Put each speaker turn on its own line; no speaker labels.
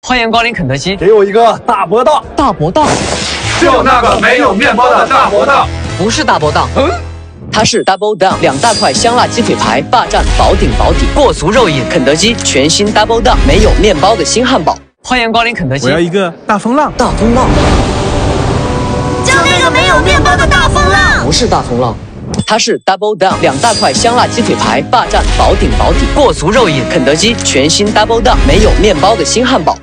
欢迎光临肯德基，
给我一个大波档。
大波档
就那个没有面包的大波档。
不是大波档，
它是 Double Down 2大块香辣鸡腿排，霸占保底，
过足肉瘾。
肯德基全新 Double Down 没有面包的新汉堡。
欢迎光临肯德基，
我要一个大风浪。
大风浪
就那个没有面包的大风浪。
不是大风浪，它是 Double Down 2大块香辣鸡腿排，霸占保底，
过足肉瘾。
肯德基全新 Double Down 没有面包的新汉堡。